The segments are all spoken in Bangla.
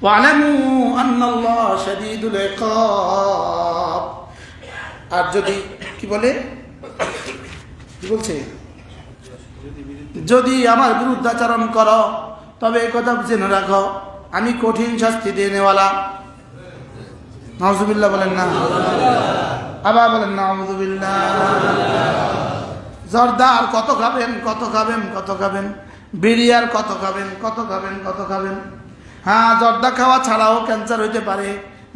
ওয়ালামু আন্নাল্লাহ শাদীদুল ইকাব। আর যদি কি বলে, কি বলছে, যদি আমার বিরুদ্ধাচরণ করো তবে এই কথা জেনে রাখো আমি কঠিন শাস্তি দেনেওয়ালা। নাউযুবিল্লাহ বলেন না, আবার বলেন নাউযুবিল্লাহ। জর্দা আর কত খাবেন, কত খাবেন, কত খাবেন, বিড়ি আর কত খাবেন, কত খাবেন, কত খাবেন। হ্যাঁ, জর্দা খাওয়া ছাড়াও ক্যান্সার হইতে পারে,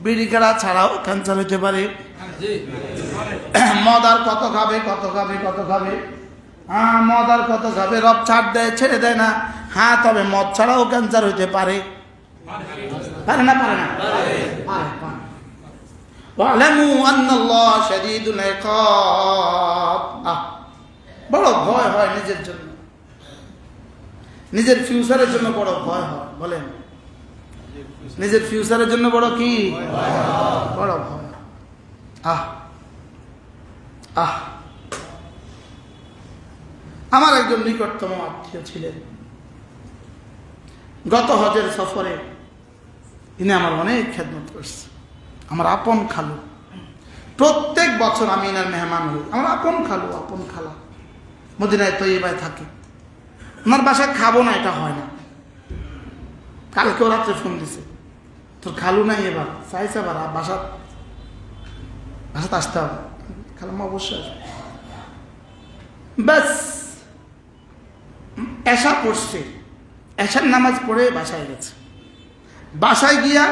বিড়ি খাওয়া ছাড়াও ক্যান্সার হইতে পারে। মদ আর কত খাবে, কত খাবে, কত খাবে। হ্যাঁ, মদ আর কত খাবে, রব ছাড় দেয়, ছেড়ে দেয় না। হ্যাঁ, তবে মদ ছাড়াও ক্যান্সার হইতে পারে, পারে না, পারে না, ওয়ালামু আন্নাল্লাহ শাদীদুল ইকাব। বড় ভয় হয় নিজের জন্য, নিজের ফিউচারের জন্য বড় ভয় হয়। বলেন, নিজের ফিউচারের জন্য বড় কি বড় ভয়। আমার একজন নিকটতম আত্মীয় ছিলেন, গত হজের সফরে তিনি আমার অনেক খেদমত করছে। আমার আপন খালু, প্রত্যেক বছর আমি এনার মেহমান হই। আমার আপন খালু, আপন খালা মদিনায় তৈবায় থাকে। ওনার বাসায় খাবো না এটা হয় না। কালকেও রাত্রে ফোন দিছে, তোর খালু নাই এবার, চাইছে আবার বাসাতে আসতে হবে। খালাম্মা অবশ্যই আসবে। ব্যাস এশা পড়ছে, এশার নামাজ পড়ে বাসায় গেছে। বাসায় গিয়া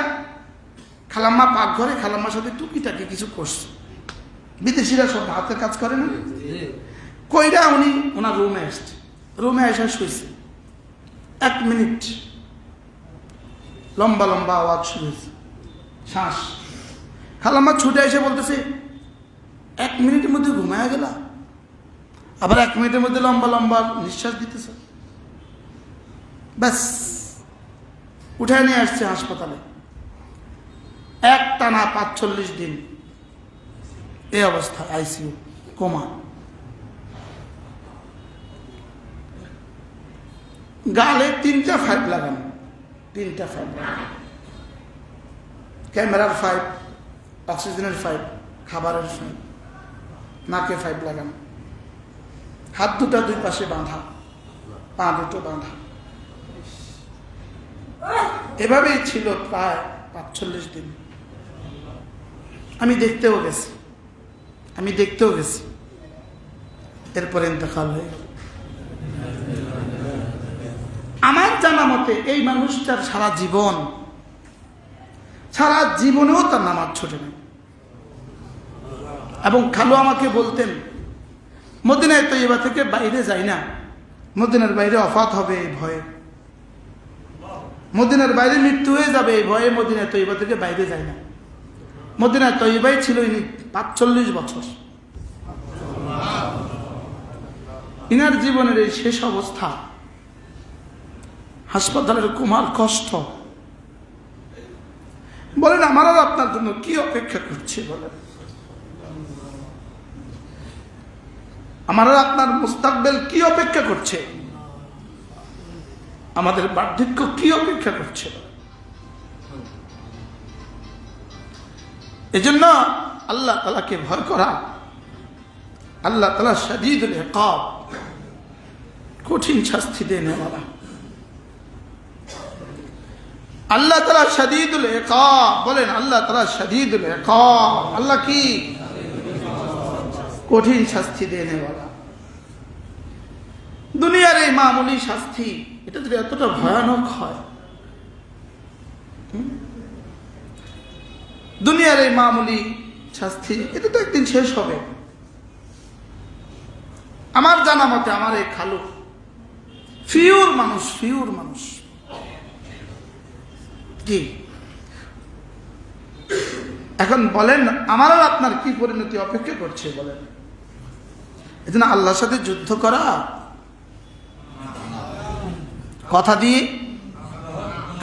খালাম্মা পাকঘরে খালাম্মার সাথে টুকিটাকি কিছু করছে। বিদেশিরা সব হাতের কাজ করে না, কইরা উনি ওনার রুমে আসছে। রুমে এসে শুয়েছে। 1 মিনিট লম্বা লম্বা আওয়াজ শুরু হয়েছে, শ্বাস। খালাম্মা ছুটে এসে বলতেছে, 1 মিনিটের মধ্যে ঘুমায়া গেল, আবার 1 মিনিটের মধ্যে লম্বা লম্বা নিঃশ্বাস দিতেছ। ব্যাস উঠায় নিয়ে আসছে হাসপাতালে। একটানা 45 দিন এই অবস্থা, আইসিইউ, কোমা। গালে 3টা ফাইভ লাগানো, 3টা ফাইভ লাগানো, ক্যামেরার 5, অক্সিজেনের 5, খাবারের 5, নাকে 5 লাগানো, হাত দুটা 2 পাশে বাঁধা, পা দুটো বাঁধা। এভাবেই ছিল প্রায় 45 দিন। আমি দেখতেও গেছি, এরপরে ইন্তেকাল হয়ে গেল। আমার জানা মতে এই মানুষটার সারা জীবনেও তার নামাজ ছোটে নেই। এবং খালু আমাকে বলতেন, মদিনায় তৈবা থেকে বাইরে যাই না, মদিনার বাইরে অফাত হবে এই ভয়ে, মদিনার বাইরে মৃত্যু হয়ে যাবে এই ভয়ে মদিনায় তৈবা থেকে বাইরে যায় না। মদিনায় তৈবাই ছিল ইনি 45 বছর। ইনার জীবনের এই শেষ অবস্থা, হাসপাতালের কুমার কষ্ট। বলেন আমার আর আপনার জন্য কি অপেক্ষা করছে? বলেন আমার আর আপনার মুস্তাকবেল কি অপেক্ষা করছে? আমাদের বার্ধক্য কি অপেক্ষা করছে? এজন্য আল্লাহ তাআলাকে ভয় করা। আল্লাহ তাআলা শাদীদুল ইকাব, কঠিন শাস্তি দেনেওয়ালা। আল্লাহ তাআলা শাদীদুল ইকাব, বলেন আল্লাহ তাআলা শাদীদুল ইকাব। আল্লাহ কি? কঠিন শাস্তি দেনেওয়ালা। দুনিয়ার এই মামুলি শাস্তি, এটা যদি এতটা ভয়ানক হয়, দুনিয়ার এই মামুলি শাস্তি, এটা তো একদিন শেষ হবে। আমার জানা মতে আমার এই খালু ফিউর মানুষ কি। এখন বলেন আমার আর আপনার কি পরিণতি অপেক্ষা করছে? বলেন এজন্য আল্লাহর সাথে যুদ্ধ করা, কথা দিয়ে,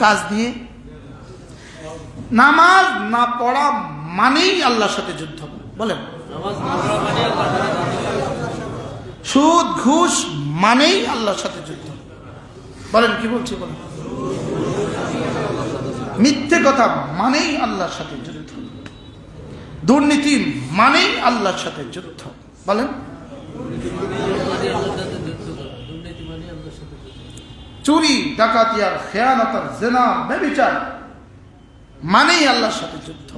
কাজ দিয়ে। নামাজ না পড়া মানেই আল্লাহর সাথে যুদ্ধ। বলেন সুদ ঘুষ মানেই আল্লাহর সাথে যুদ্ধ। বলেন কি বলছি? বলেন মিথ্যে কথা মানেই আল্লাহর সাথে যুদ্ধ, দুর্নীতি মানেই আল্লাহর সাথে যুদ্ধ। বলেন, চুরি ডাকাতি আর খেয়ানত আর জেনা ব্যভিচার মানেই আল্লাহর সাথে যুদ্ধ।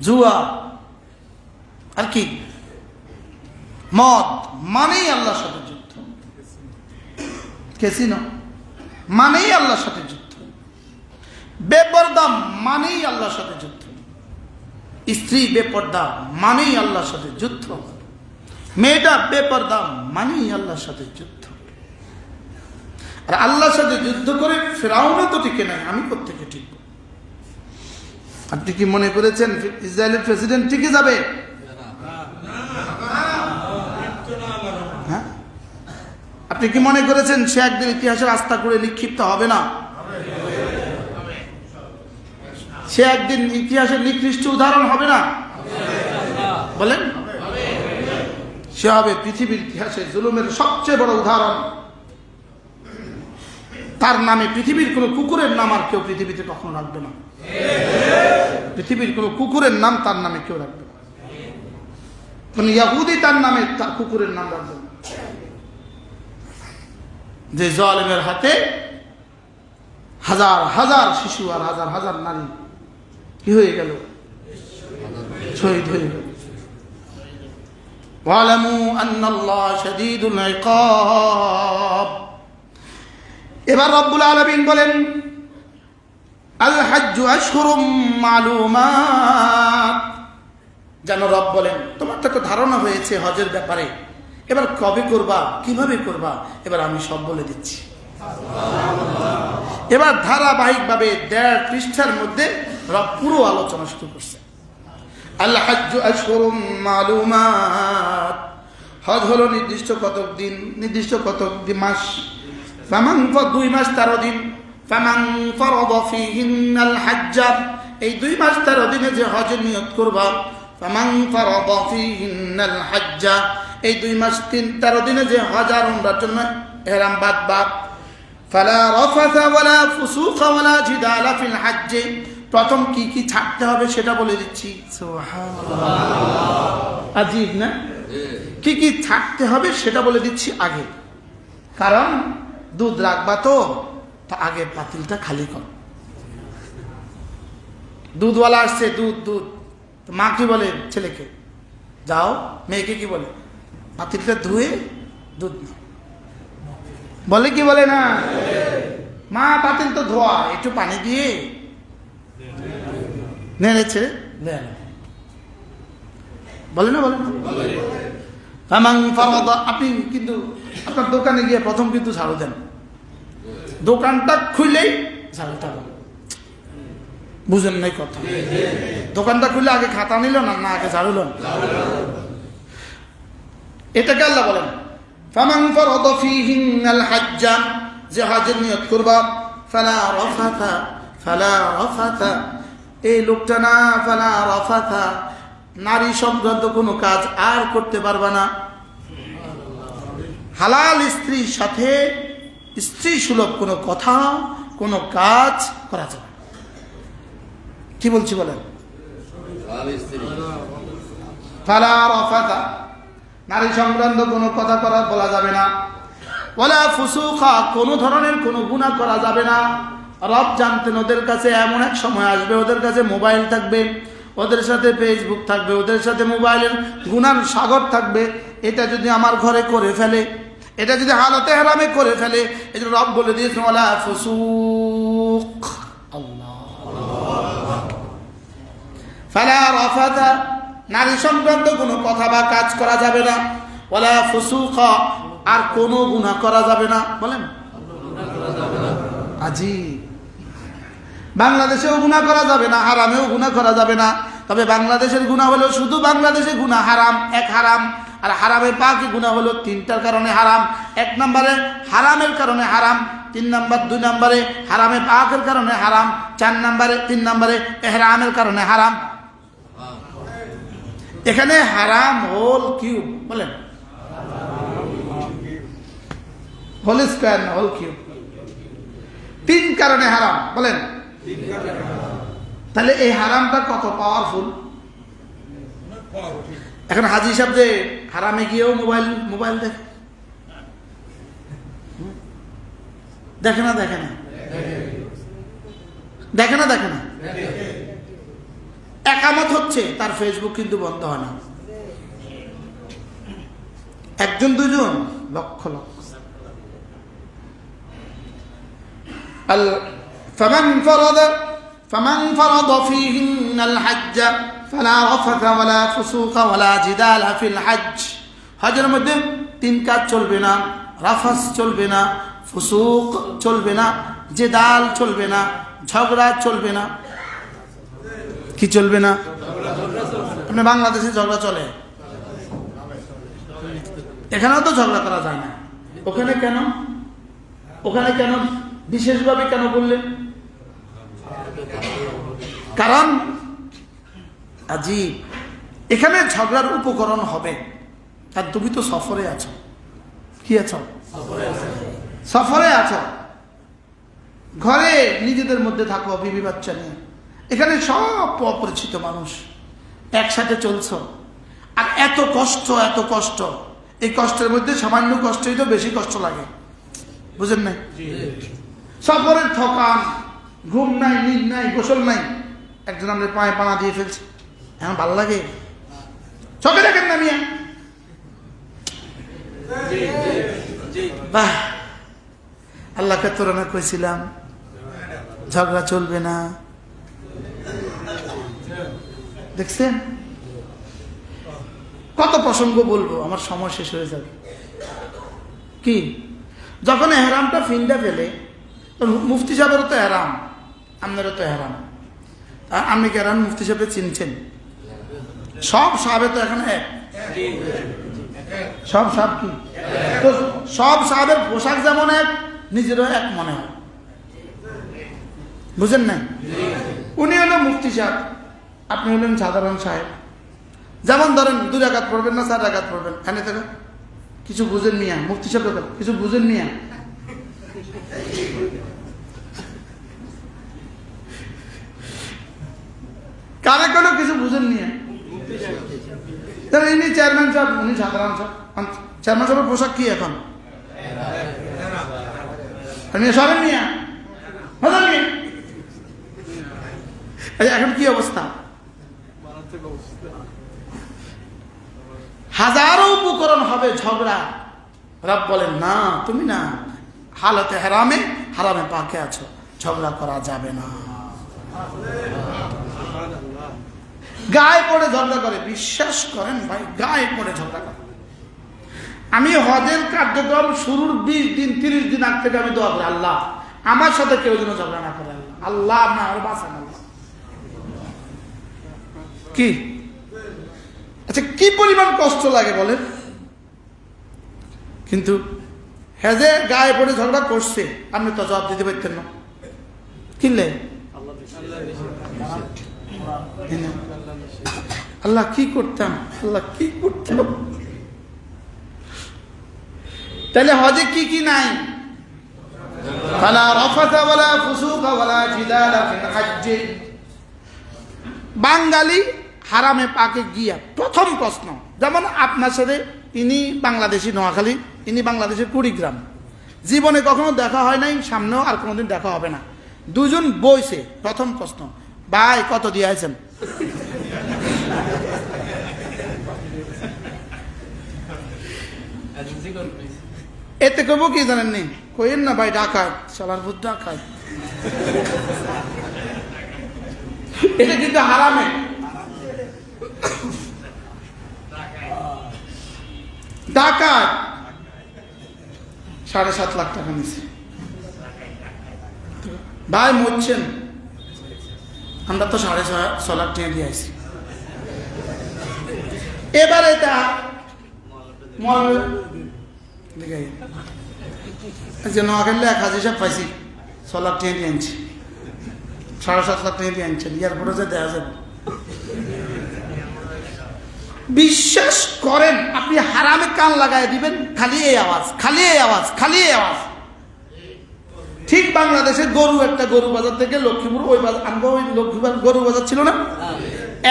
জুয়া আর কি, মদ মানেই আল্লাহর সাথে যুদ্ধ। ক্যাসিনো মানেই আল্লাহর সাথে যুদ্ধ। বেপরদা মানেই আল্লাহর সাথে যুদ্ধ। স্ত্রী বেপরদা মানেই আল্লাহর সাথে যুদ্ধ। মেয়েটা বেপরদা মানেই আল্লাহর সাথে যুদ্ধ। আর আল্লাহর সাথে যুদ্ধ করে ফেরাউনও তো টিকে নাই, আমি কোত্থেকে টিকব? আপনি কি মনে করেছেন ইসরায়েলের প্রেসিডেন্ট টিকে যাবে? হ্যাঁ, আপনি কি মনে করেছেন সে একদিন ইতিহাসের আস্থা করে নিক্ষিপ্ত হবে না? সে একদিন ইতিহাসের নিকৃষ্ট উদাহরণ হবে না? বলেন, সে হবে পৃথিবীর ইতিহাসে জুলুমের সবচেয়ে বড় উদাহরণ। তার নামে পৃথিবীর কোন কুকুরের নাম আর কেউ পৃথিবীতে কখনো রাখবে না। পৃথিবীর কোন কুকুরের নাম তার নামে কেউ রাখবে না। কোন ইহুদি তার নামে তার কুকুরের নাম রাখবে না। যে জালেমের হাতে হাজার হাজার শিশু আর হাজার হাজার নারী কি হয়ে গেল? শহীদ হয়ে গেল। ওয়ালামু আন্নাল্লাহ শাদীদুল ইকাব। এবার রব্বুল আলামিন বলেন, আল হাজ্জু আশহুরুম মালুমাত। যেন রব বলেন, তোমার তো ধারণা হয়েছে হজের ব্যাপারে, এবার কবে করবা, কিভাবে করবা, এবার আমি সব বলে দিচ্ছি। এবার ধারাবাহিকভাবে 1.5 পৃষ্ঠার মধ্যে রব পুরো আলোচনা শুরু করছে। আল হাজ্জু আশহুরুম মালুমাত, হজ হলো নির্দিষ্ট কতক দিন, নির্দিষ্ট কতক মাস। ফামান 2 মাস 13 দিন। ফামান ফারাদা ফীহিন্নাল হজ্জ, এই 2 মাস 13 দিনে যে হজের নিয়ত করবা। ফামান ফারাদা ফীহিন্নাল হজ্জ, এই 2 মাস 13 দিনে যে হজ আর উমরার জন্য ইহরাম বাঁধবা। ফালা রাফাথা ওয়ালা ফুসুকা ওয়ালা জিদালা ফিল হজ্জ, প্রথম কি কি ছাড়তে হবে সেটা বলে দিচ্ছি। সুবহানাল্লাহ, আজীব না? কি কি ছাড়তে হবে সেটা বলে দিচ্ছি আগে, কারণ দুধ রাখবা তো আগে পাতিলটা খালি কর। দুধওয়ালা আসছে, দুধ দুধ, মা কি বলে ছেলেকে? যাও। মেয়েকে কি বলে? পাতিলটা ধুয়ে দুধ নাও। বলে কি বলে না? মা পাতিল তো ধোয়া, একটু পানি দিয়ে নেড়েছে বলে না? বলে না? আপনি কিন্তু আপনার দোকানে গিয়ে প্রথম কিন্তু ঝাড়ু দেন, দোকানটা খুললেই ঝাড়ুটা বুঝেন নাই কথা। দোকানটা খুললে আগে খাতা নিল না, না আগে ঝাড়ু লন? এটাকে আল্লাহ বলেন ফামান ফারাদা ফীহিন্নাল হজ্জ, যে হজের নিয়ত করবা। ফালা রাফাথা, এই লোকটা না, ফালা রাফাথা, নারী সংক্রান্ত কোনো কাজ আর করতে পারবা না। হালাল স্ত্রীর সাথে স্ত্রী সুলভ কোনো কথা, কোনো কাজ করা যাবে। কি বলছি বলেন? ফালা রাফাথা, নারী সংক্রান্ত কোনো কথা বলা যাবে না। ওয়ালা ফুসুকা, কোনো ধরনের কোনো গুনাহ করা যাবে না। রব জানতেন ওদের কাছে এমন এক সময় আসবে, ওদের কাছে মোবাইল থাকবে, ওদের সাথে ফেসবুক থাকবে, ওদের সাথে মোবাইলের গুনার সাগর থাকবে। এটা যদি আমার ঘরে করে ফেলে, এটা যদি হালতে হারামে করে ফেলে, এই জন্য রব বলে দিয়েছেন ওয়ালা ফুসুক। আল্লাহ, ফালা রাফাথা, নারী সংক্রান্ত কোনো কথা বা কাজ করা যাবে না। ওয়ালা ফুসুকা, আর কোনো গুনাহ করা যাবে না। বলেন, আজি বাংলাদেশেও গুনাহ করা যাবে না, হারামেও গুনাহ করা যাবে না। তবে বাংলাদেশের গুনাহ হলো শুধু বাংলাদেশে গুনাহ হারাম, এক হারাম। আর হারামে পাকি গুনাহ হলো 3টার কারণে হারাম। 1 নম্বরে হারামের কারণে হারাম, 3 নম্বর 2 নম্বরে হারামে পাকের কারণে হারাম, 3 নম্বরে ইহরামের কারণে হারাম। এখানে হারাম হোল কিউব, বলেন হোল স্কয়ার না হোল কিউব। তিন কারণে হারাম। বলেন তাহলে এই হারামটা কত পাওয়ারফুল। এখন হাজি সাহেব যে হারামে গিয়েও মোবাইল দেখে না একামত হচ্ছে, তার ফেসবুক কিন্তু বন্ধ হয় না। একজন দুজন, লক্ষ লক্ষ। فمن فرض فيهن الحج فلا رفث ولا فسوق ولا جدال في الحج। হজের মধ্যে তিন কাজ চলবে না, রাফাস চলবে না, ফুসুক চলবে না, জিদাল চলবে না, ঝগড়া চলবে না। কি চলবে না? আপনি বাংলাদেশে ঝগড়া চলে, এখানেও তো ঝগড়া করা যায় না। ওখানে কেন বিশেষভাবে কেন বললেন? কারণ আজীব, এখানে ঝগড়ার উপকরণ হবে। আর তুমি তো সফরে আছো। কি আছো? সফরে আছো, ঘরে নিজেদের মধ্যে থাকো বিবি বাচ্চা নিয়ে। এখানে সব অপরিচিত মানুষ, একসাথে চলছো, আর এত কষ্ট। এই কষ্টের মধ্যে সামান্য কষ্টই তো বেশি কষ্ট লাগে, বুঝেন নাই? সফরের থকান, ঘুম নাই, নিদ নাই, গোসল নাই, একজন আমাদের পায়ে পানা দিয়ে ফেলছে, এখন ভালো লাগে? চোখে দেখেন না মিয়া? বাহ, আল্লাহকে তোরানা কইছিলাম ঝগড়া চলবে না। দেখছেন কত প্রসঙ্গ বলবো, আমার সময় শেষ হয়ে যাবে। কি যখন এহরামটা ফিন্ডা ফেলে, মুফতি সাহেবেরও তো এহরাম, আপনারও তো এহরাম। আপনি কি এহরাম মুফতি সাহেব চিনছেন? সব সাহেবে তো এখানে এক, সব সাহেব কি তো সব সাহেবের পোশাক যেমন এক, নিজেরও এক মনে হয়, বুঝেন না? উনি হলো মুফতি সাহেব, আপনি হলেন সাধারণ সাহেব। যেমন ধরেন 2 রাকাত পড়বেন না 4 রাকাত পড়বেন, এনে থেকে কিছু বুঝেন মিয়া, মুফতি সাহেব কিছু বুঝেন মিয়া। কারে কোনো কিছু বুঝেন মিয়া। ইনি চেয়ারম্যান সাহেব, উনি সাধারণ সাহেব। চেয়ারম্যান সাহেবের পোশাক কি এখন? সরেন মিয়া, এখন কি অবস্থা? হাজারো উপকরণ হবে ঝগড়া। রব বলেন না, তুমি না হালতে হারামে পাকে আছো, ঝগড়া করা যাবে না। গায়ে পড়ে ঝগড়া করে, বিশ্বাস করেন ভাই, গায়ে পড়ে ঝগড়া করে। আমি হজের কার্যক্রম শুরুর 20 দিন 30 দিন আগ থেকে আমি দোয়া করি, আল্লাহ আমার সাথে কেউ যেন ঝগড়া না করে, আল্লাহ আপনার আর বাঁচান। কি আচ্ছা, কি পরিমাণ কষ্ট লাগে বলেন? কিন্তু হেজে গায়ে পড়ে ঝগড়া করছে, আপনি তো জবাব দিতে পারতেন না। কিনলে আল্লাহ কি করতাম, তাহলে হজে কি কি নাই? বাঙালি হারামে পাকে গিয়া প্রথম প্রশ্ন, যেমন আপনার সাথে, ইনি বাংলাদেশি নোয়াখালী, ইনি বাংলাদেশের কুড়িগ্রাম, জীবনে কখনো দেখা হয় নাই, সামনেও আর কোনোদিন দেখা হবে না। দুজন বইছে, প্রথম প্রশ্ন, ভাই কত দিয়ে আছেন? এতে কব কি জানেন নি? কইেন না ভাই ডাকাত, শালার ভূত ডাকাত। এটা কিন্তু হারামে। ডাকাত 7.5 লাখ টাকা নিছে, ভাই মরছেন, আমরা তো 6.5 লাখ টাকা দিয়ে আইছি। এবার এটা নোয়াখালী এক হাজি সাহেব পাইছি, 6 লাখ টাকা দিয়ে আনছি, 7.5 লাখ টাকা দিয়ে আনছেন, এয়ারপোর্টে যে দেওয়া যাবে। বিশ্বাস করেন, আপনি হারামে কান লাগাই দিবেন, খালি এই আওয়াজ। ঠিক বাংলাদেশে একটা গরু বাজার থেকে লক্ষ্মীপুর ওই বাজার, আমরা ওই লক্ষ্মীপুর গরু বাজার ছিল না,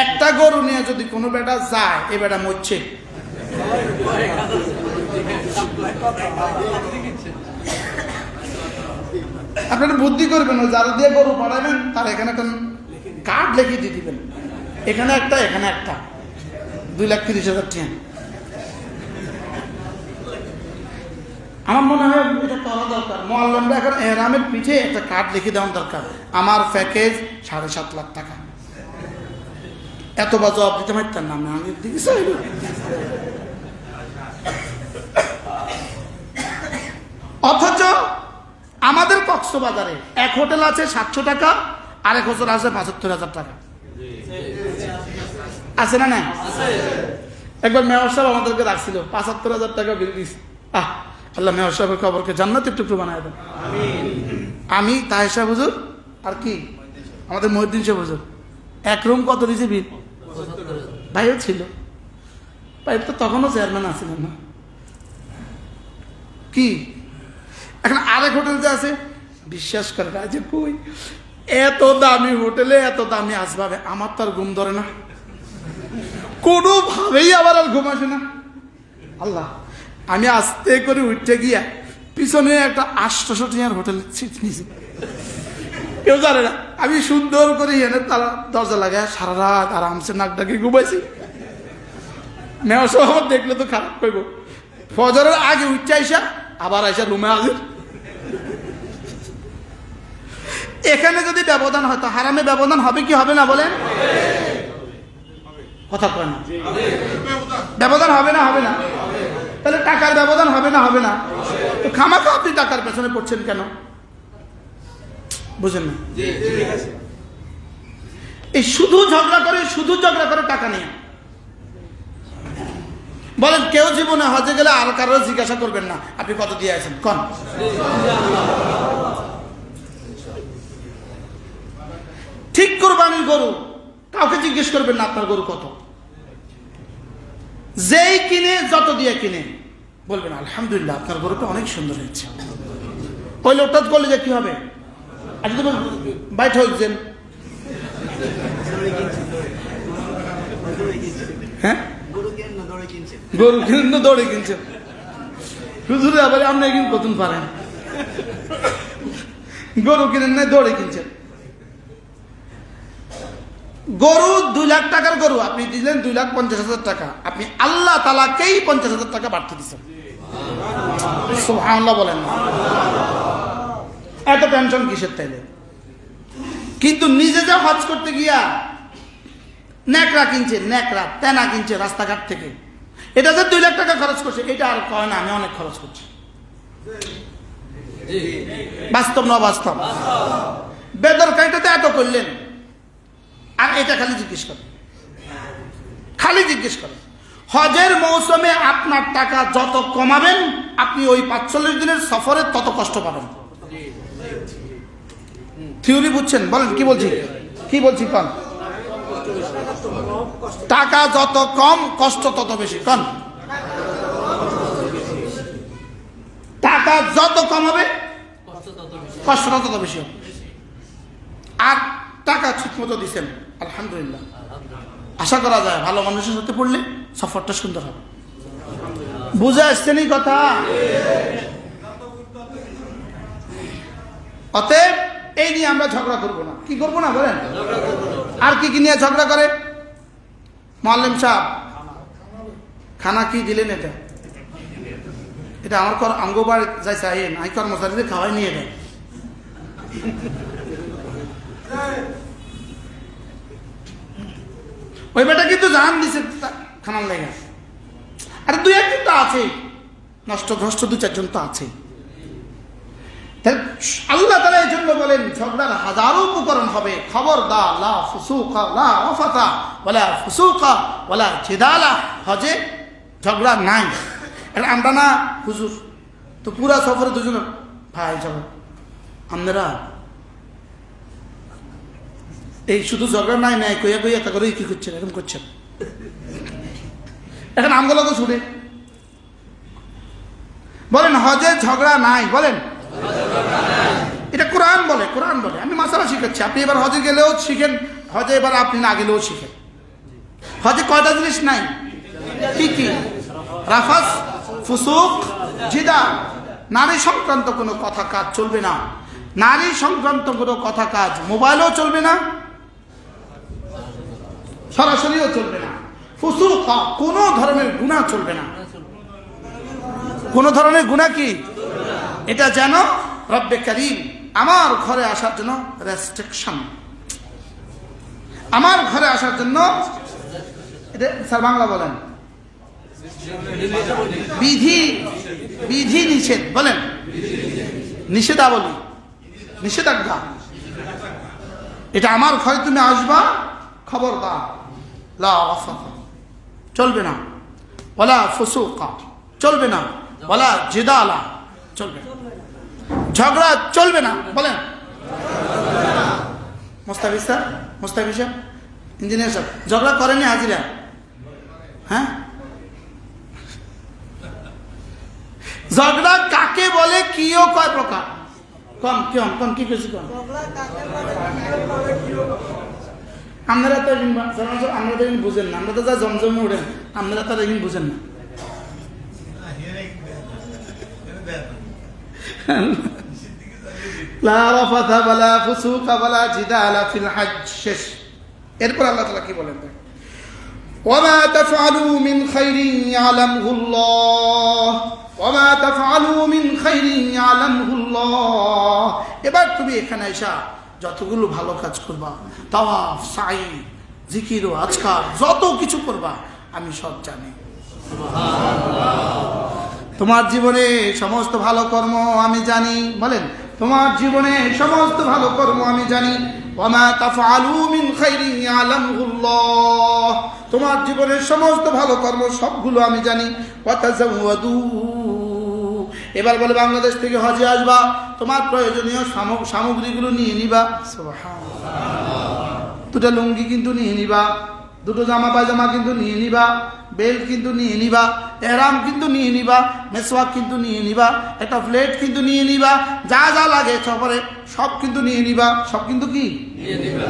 একটা গরু নিয়ে যদি কোনো বেটা যায়, এ বেটা মরছে। আপনারা বুদ্ধি করবেন, ওই যারা দিয়ে গরু পাঠাবেন তার এখানে একটা কার্ড লিখে দিয়ে দিবেন, এখানে একটা, এখানে একটা, 2,30,000 টাকা। আমার মনে হয় এটা করা দরকার। মোয়াল্লামরা এখন এহরামের পিঠে একটা কার্ড লিখে দেওয়ার দরকার, আমার প্যাকেজ 7.5 লাখ টাকা। এত বা জবাব দিতে পারতেন না, আমি দিকে চাই। অথচ আমাদের কক্সবাজারে এক হোটেল আছে 700 টাকা, আরেক হোটেল আছে 75,000 টাকা। আছে না? না, একবার মেয়র সাহেব আমাদেরকে রাখছিল, 75,000 টাকা বিল দিস। আল্লাহ মেয়র সাহেবের খবরকে জান্নাতের টুকরো বানায় দেন। আমি তাহের হুজুর আর কি আমাদের মহিউদ্দিন সাহেব হুজুর, এক রুম কত দিয়েছে বিল? ভাইও ছিল, ভাই তো তখনও চেয়ারম্যান আছিলেন না। কি এখন আরেক হোটেল যে আছে, বিশ্বাস করে না যে কই এত দামি হোটেলে এত দামি আসবাবে, আমার তো আর ঘুম ধরে না, কোনোভাবেই আবার আর ঘুম আসে না। আল্লাহ, আমি আস্তে করে উঠতে গিয়া পিছনে একটা 800 টাকার হোটেলের সিট নিয়েছি, কেউ জানে না। আমি সুন্দর করে এনে তারা দরজা লাগায় সারা রাত আরামসে নাক ডাকে ঘুমাইছি। মেয়র সাহেব দেখলে তো খারাপ করব, ফজরের আগে উঠতে আইসা আবার আইসা রুমে হাজির। এখানে যদি ব্যবধান হয় তো হারামে ব্যবধান হবে কি হবে না বলেন? কথা কয় না, ব্যবধান হবে না? হবে না? তাহলে টাকার ব্যবধান হবে না? হবে না? তো খামাখা আপনি টাকার পেছনে পড়ছেন কেন? বুঝেন না? এই শুধু ঝগড়া করে টাকা নিয়ে। বলেন, কেউ জীবনে হজে গেলে আর কারো জিজ্ঞাসা করবেন না আপনি কত দিয়ে আছেন, কন? ঠিক কোরবানির গরু কাউকে জিজ্ঞেস করবেন না আপনার গরু কত। যেই কিনে, যত দিয়ে কিনে, বলবেন আলহামদুলিল্লাহ আপনার গরুটা অনেক সুন্দর হয়েছে। ওই লোকটা করলে যে কি হবে? আজ তো বাইট হয়েছেন, হ্যাঁ, গরু কিনে দৌড়ে কিনছেন। হুজুরে আবার আপনি একদিন কতদিন পারেন, গরু কিনেন না দৌড়ে কিনছেন। গরু 2 লাখ টাকার গরু আপনি দিলেন 2,50,000 টাকা, আপনি আল্লাহ তাআলাকেই 50,000 টাকা বাড়তে দিচ্ছেন। সুবহানাল্লাহ বলেন না? এত টেনশন কিসের তাইলে? কিন্তু নিজে যা হজ করতে গিয়া ন্যাকড়া কিনছে, ন্যাকড়া তেনা কিনছে রাস্তাঘাট থেকে, এটা যে 2 লাখ টাকা খরচ করছে, এটা আর কয় না আমি অনেক খরচ করছি। বাস্তব না বাস্তব? বেদরকারিতাতে এত করলেন, আর এটা খালি জিজ্ঞেস করে। হজের মৌসুমে আপনার টাকা যত কমাবেন, আপনি ওই 45 দিনের সফরে তত কষ্ট পাবেন। থিওরি বুঝছেন? বলেন কি বলছি কন? টাকা যত কম, কষ্ট তত বেশি। কন, টাকা যত কম হবে কষ্টটা তত বেশি হবে। আর টাকা ঠিক মতো দিচ্ছেন, আলহামদুলিল্লাহ, আশা করা যায় ভালো মানুষের সাথে পড়লে সফরটা সুন্দর হবে। বুঝে আসছেন এই কথা? অতএব এই নিয়ে আমরা ঝগড়া করবো না। কি করবো না বলেন? আর কি নিয়ে ঝগড়া করে? মুআল্লিম সাহেব খানা কি দিলেন? এটা আমার আঙ্গবার যাই চাইেন, আমি কর্মচারীদের খাওয়াই নিয়ে দেয়। ওই বেটা কিন্তু জান দিছে খানার লেগে। আরে 2-1 তো আছে, নষ্ট ভ্রষ্ট 2-4 জন তো আছে। আল্লাহ তাআলা এই জন্য বলেন ঝগড়ার হাজারো উপকরণ হবে, খবরদার, লা ফুসুকা লা রাফাতা ওয়ালা ফুসুকা ওয়ালা জিদালা। হজে ঝগড়া নাই। আমরা না হুজুর তো পুরা সফরে দুজন ভাই যাব, আপনারা এই শুধু ঝগড়া নাই কইয়া তা করে কি করছেন, এরকম করছেন। এখন আমগুলো তো ছুটে বলেন হজে ঝগড়া নাই, বলেন এটা কোরআন বলে, কোরআন বলে। আমি মাসালা শিখাচ্ছি, আপনি এবার হজে গেলেও শিখেন, হজে এবার আপনি না গেলেও শিখেন। হজে কয়টা জিনিস নাই? কি কি? রাফাস, ফুসুক, জিদাল। নারী সংক্রান্ত কোনো কথা কাজ চলবে না। নারী সংক্রান্ত কোনো কথা কাজ মোবাইলেও চলবে না, সরাসরিও চলবে না। ফুসুক, কোনো ধরনের গুনাহ চলবে না। কোন ধরনের গুনাহ কি? এটা যেন রব্বে কারীম আমার ঘরে আসার জন্য রেস্ট্রিকশন, আমার ঘরে আসার জন্য এটা স্যার বাংলা বলেন, বিধি, বিধি নিষেধ বলেন, নিষেধাবলী, নিষেধাজ্ঞা। এটা আমার ঘরে তুমি আসবা, খবরদার, লা রাফাথা চলবে না, ওয়ালা ফুসুকা চলবে না, ওয়ালা জিদালা চলবে না, ঝগড়া চলবে না। বলেন মোস্তাফিজ স্যার, মোস্তাফিজ সাহেব, ইঞ্জিনিয়ার সাহেব, ঝগড়া করেনি হাজিরা? হ্যাঁ, ঝগড়া কাকে বলে, কিও কয় প্রকার? কম কেমন কম কি কিছু কম? আপনারা তো আমরা তো বুঝেন না, আমরা তো যা জমজমে উঠেন, আপনারা তো বুঝেন না। লা রাফাথা ওয়ালা ফুসুকা ওয়ালা জিদালা ফিল হজ। শেষ। এরপর আল্লাহ তাআলা কি বলেন? ওয়ামা তাফআলু মিন খাইরিন ইয়ালামুহুল্লাহ, ওয়ামা তাফআলু মিন খাইরিন ইয়ালামুহুল্লাহ। এবার তুমি এখানে এসা যতগুলো ভালো কাজ করবা, তাওয়াফ, সাই, জিকির ও আজকার যত কিছু করবা, আমি সব জানি। তোমার জীবনে সমস্ত ভালো কর্ম আমি জানি। বলেন, তোমার জীবনে সমস্ত ভালো কর্ম আমি জানি। ওয়ামা তাফআলু মিন খাইরিন ইয়ালামুহুল্লাহ, তোমার জীবনের সমস্ত ভালো কর্ম সবগুলো আমি জানি। ওয়া তাযাওয়াদু, এবার বলে বাংলাদেশ থেকে হজে আসবা, তোমার প্রয়োজনীয় সামগ্রীগুলো নিয়ে নিবা। সুবহানাল্লাহ। দুটো লুঙ্গি কিন্তু নিয়ে নিবা, দুটো জামা পায়জামা কিন্তু নিয়ে নিবা, বেল্ট কিন্তু নিয়ে নিবা, এহরাম কিন্তু নিয়ে নিবা, মেসওয়াক কিন্তু নিয়ে নিবা, একটা প্লেট কিন্তু নিয়ে নিবা, যা যা লাগে সফরে সব কিন্তু নিয়ে নিবা। সব কিন্তু কি নিয়ে নিবা।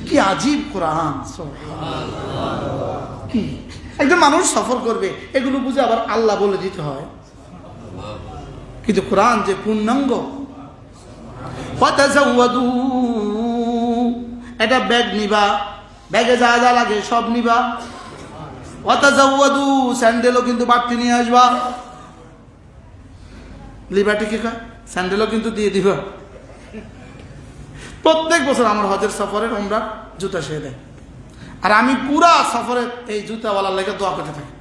কি আজীব কোরআন! সুবহানাল্লাহ। কি একজন মানুষ সফর করবে, এগুলো বুঝে আবার আল্লাহ বলে দিতে হয়, কিন্তু কোরআন যে পূর্ণাঙ্গ। ফাতাযাওয়াদু, এটা ব্যাগ নিবা, ব্যাগে যা যা লাগে সব নিবা। ওয়াতাযাওয়াদু, স্যান্ডেলও কিন্তু বাড়তি নিয়ে আসবা। লিবার্টি কি কয়? স্যান্ডেলও কিন্তু দিয়ে দিবা। প্রত্যেক বছর আমার হজের সফরের ওমরা জুতা সে দেয়, আর আমি পুরা সফরে এই জুতাওয়ালার লেগে দোয়া করতে থাকি।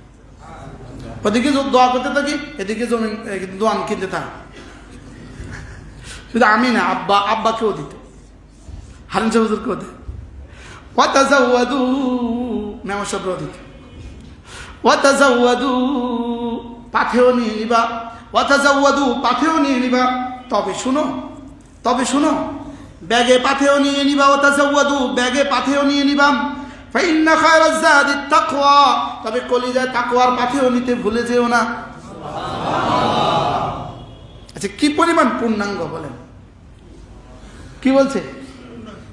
ওদিকে দোয়া করতে থাকি, এদিকে জমি দোয়ান কিনতে থাকি। শুধু আমি না, আব্বা, আব্বাকেও দিত, হারিন সাহুজুরকেও দেয়। ওয়াতাযাওয়াদু, মেমা সাহেবরাও দিত। ওয়াতাযাওয়াদু, পাথেও নিয়ে নিবা। ওয়াতাযাওয়াদু, পাথেও নিয়ে নিবা। তবে শুনো, তবে শুনো, ব্যাগে পাথেও নিয়ে নিবা। ওয়াতাযাওয়াদু, ব্যাগে পাথেও নিয়ে নিবা। ফাইন্না খায়রাজ যাদিত তাকওয়া, তবে কলিজায় তাকওয়ার পাথেও নিতে ভুলে যেও না। আচ্ছা, কি পরিমাণ পূর্ণাঙ্গ বলেন? কি বলছে?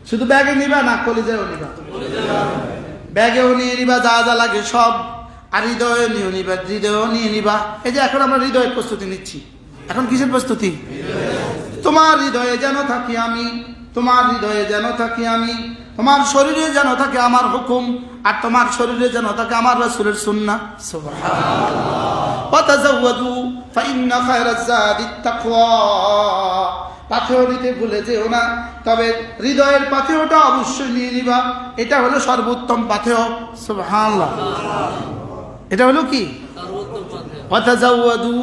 শুধু ব্যাগে নিবা না কলিজায়ও নিবা? ব্যাগেও নিয়ে নিবা যা যা লাগে সব, আর হৃদয়ে নিয়ে নিবা, হৃদয়েও নিয়ে নিবা। এই যে এখন আমরা হৃদয়ের প্রস্তুতি নিচ্ছি, এখন কিসের প্রস্তুতি? তোমার হৃদয়ে যেন থাকি আমি, তোমার হৃদয়ে যেন থাকি আমি, তোমার শরীরে যেন থাকে আমার হুকুম, আর তোমার শরীরে যেন থাকে আমার রাসূলের সুন্নাহ। সুবহানাল্লাহ। ওয়াতাযাওয়াদু ফাইন্না খায়রাজ যাদিত তাকওয়া, পাথেও নিতে ভুলে যেও না, তবে হৃদয়ের পাথেওটা অবশ্যই নিয়ে নিবা। এটা হলো সর্বোত্তম পাথেও। সুবহানাল্লাহ। এটা হলো কি? ওয়াতাযাওয়াদু,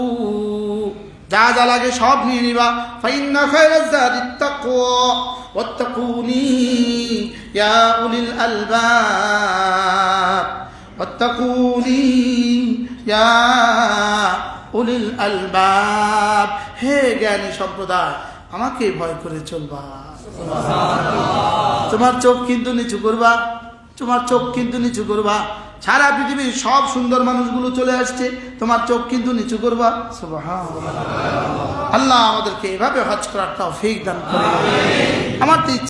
যা যা লাগে সব নিয়ে নিবা। ফাইন্না খায়রাজ যাদিত তাকওয়া ওয়াত্তাকুনি ইয়া উলিল আলবাব, ওয়াত্তাকুনি ইয়া উলিল আলবাব, হে জ্ঞানী সম্প্রদায়, আমাকে ভয় করে চলবা। তোমার চোখ কিন্তু নিচু করবা, তোমার চোখ কিন্তু নিচু করবা। সারা পৃথিবীর সব সুন্দর মানুষগুলো চলে আসছে, তোমার চোখ কিন্তু নিচু করবা। সুবহানাল্লাহ। আল্লাহ আমাদেরকে এভাবে হজ করার তৌফিক দান করে। আমার তো ইচ্ছা